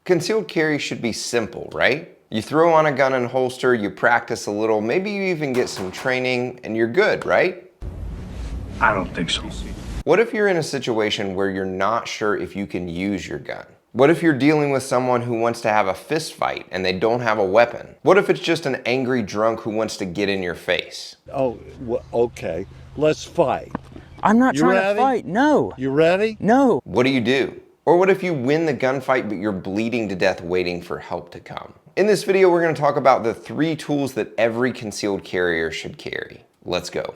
Concealed carry should be simple, right? You throw on a gun and holster, you practice a little, maybe you even get some training, and you're good, right? I don't think so. What if you're in a situation where you're not sure if you can use your gun? What if you're dealing with someone who wants to have a fist fight and they don't have a weapon? What if it's just an angry drunk who wants to get in your face? Oh, well, okay. Let's fight. I'm not trying to fight, no. You ready? No. What do you do? Or what if you win the gunfight but you're bleeding to death waiting for help to come? In this video, we're going to talk about the 3 tools that every concealed carrier should carry. Let's go.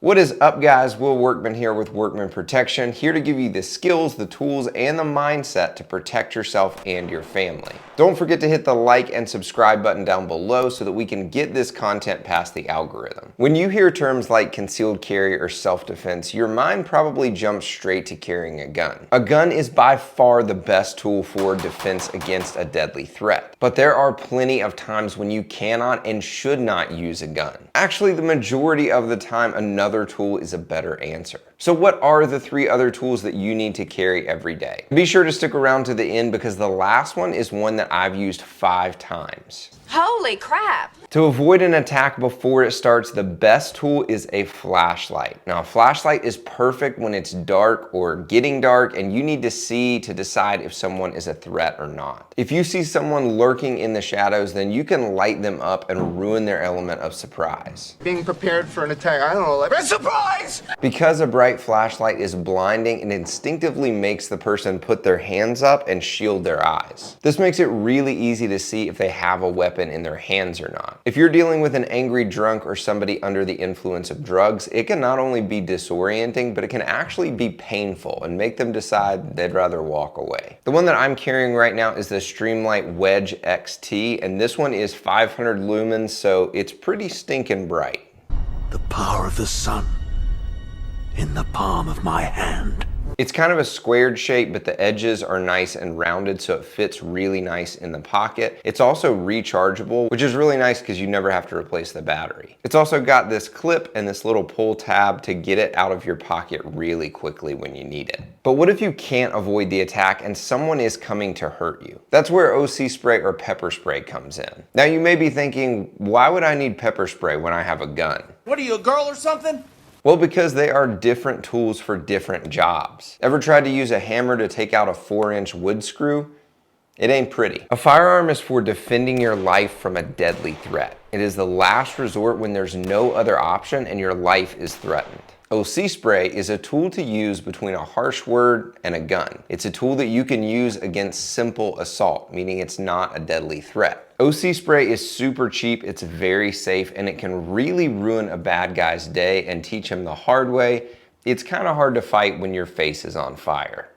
What is up, guys? Will Workman here with Workman Protection, here to give you the skills, the tools, and the mindset to protect yourself and your family. Don't forget to hit the like and subscribe button down below so that we can get this content past the algorithm. When you hear terms like concealed carry or self-defense, your mind probably jumps straight to carrying a gun. A gun is by far the best tool for defense against a deadly threat. But there are plenty of times when you cannot and should not use a gun. Actually, the majority of the time, another tool is a better answer. So what are the 3 other tools that you need to carry every day? Be sure to stick around to the end because the last one is one that I've used 5 times. Holy crap! To avoid an attack before it starts, the best tool is a flashlight. Now, a flashlight is perfect when it's dark or getting dark and you need to see to decide if someone is a threat or not. If you see someone lurking in the shadows, then you can light them up and ruin their element of surprise. Being prepared for an attack, I don't know, like, surprise! Because a bright flashlight is blinding, it instinctively makes the person put their hands up and shield their eyes. This makes it really easy to see if they have a weapon in their hands or not. If you're dealing with an angry drunk or somebody under the influence of drugs, it can not only be disorienting, but it can actually be painful and make them decide they'd rather walk away. The one that I'm carrying right now is the Streamlight Wedge XT, and this one is 500 lumens, so it's pretty stinking bright. The power of the sun in the palm of my hand. It's kind of a squared shape, but the edges are nice and rounded, so it fits really nice in the pocket. It's also rechargeable, which is really nice because you never have to replace the battery. It's also got this clip and this little pull tab to get it out of your pocket really quickly when you need it. But what if you can't avoid the attack and someone is coming to hurt you? That's where OC spray or pepper spray comes in. Now you may be thinking, why would I need pepper spray when I have a gun? What are you, a girl or something? Well, because they are different tools for different jobs. Ever tried to use a hammer to take out a 4-inch wood screw? It ain't pretty. A firearm is for defending your life from a deadly threat. It is the last resort when there's no other option and your life is threatened. OC spray is a tool to use between a harsh word and a gun. It's a tool that you can use against simple assault, meaning it's not a deadly threat. OC spray is super cheap, it's very safe, and it can really ruin a bad guy's day and teach him the hard way. It's kind of hard to fight when your face is on fire.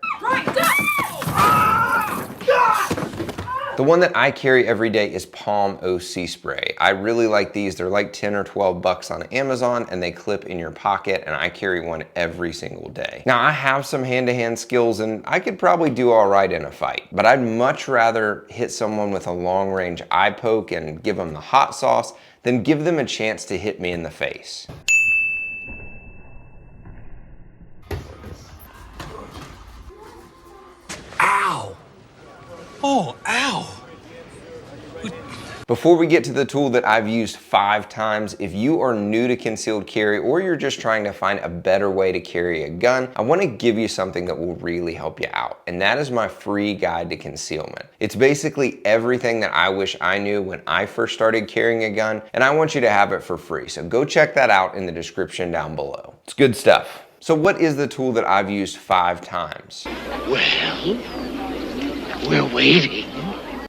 The one that I carry every day is POM OC spray. I really like these. They're like 10 or 12 bucks on Amazon and they clip in your pocket, and I carry one every single day. Now, I have some hand-to-hand skills and I could probably do all right in a fight, but I'd much rather hit someone with a long-range eye poke and give them the hot sauce than give them a chance to hit me in the face. Ow! Oh, ow! Before we get to the tool that I've used 5 times, if you are new to concealed carry or you're just trying to find a better way to carry a gun, I want to give you something that will really help you out, and that is my free guide to concealment. It's basically everything that I wish I knew when I first started carrying a gun, and I want you to have it for free, so go check that out in the description down below. It's good stuff. So what is the tool that I've used 5 times? Well, we're waiting.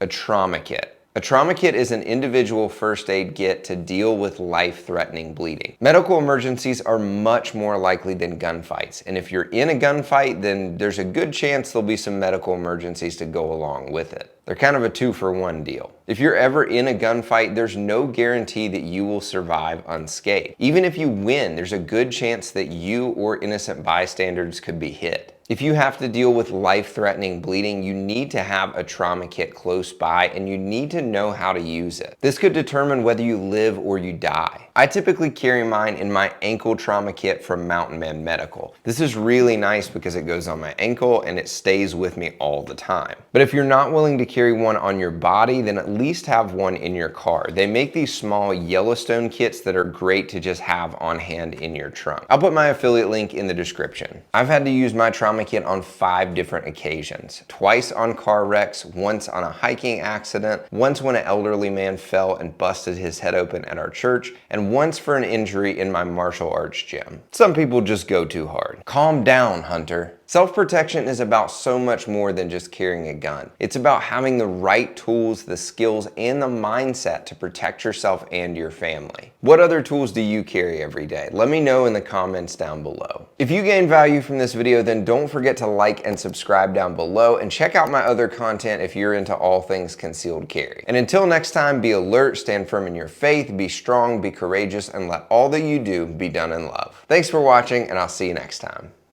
A trauma kit. A trauma kit is an individual first aid kit to deal with life-threatening bleeding. Medical emergencies are much more likely than gunfights, and if you're in a gunfight, then there's a good chance there'll be some medical emergencies to go along with it. They're kind of a 2-for-1 deal. If you're ever in a gunfight, there's no guarantee that you will survive unscathed. Even if you win, there's a good chance that you or innocent bystanders could be hit. If you have to deal with life-threatening bleeding, you need to have a trauma kit close by and you need to know how to use it. This could determine whether you live or you die. I typically carry mine in my ankle trauma kit from Mountainman Medical. This is really nice because it goes on my ankle and it stays with me all the time. But if you're not willing to carry one on your body, then at least have one in your car. They make these small Yellowstone kits that are great to just have on hand in your trunk. I'll put my affiliate link in the description. I've had to use my trauma kit on 5 different occasions. Twice on car wrecks, once on a hiking accident, once when an elderly man fell and busted his head open at our church, and once for an injury in my martial arts gym. Some people just go too hard. Calm down, Hunter. Self-protection is about so much more than just carrying a gun. It's about having the right tools, the skills, and the mindset to protect yourself and your family. What other tools do you carry every day? Let me know in the comments down below. If you gained value from this video, then don't forget to like and subscribe down below, and check out my other content if you're into all things concealed carry. And until next time, be alert, stand firm in your faith, be strong, be courageous, and let all that you do be done in love. Thanks for watching, and I'll see you next time.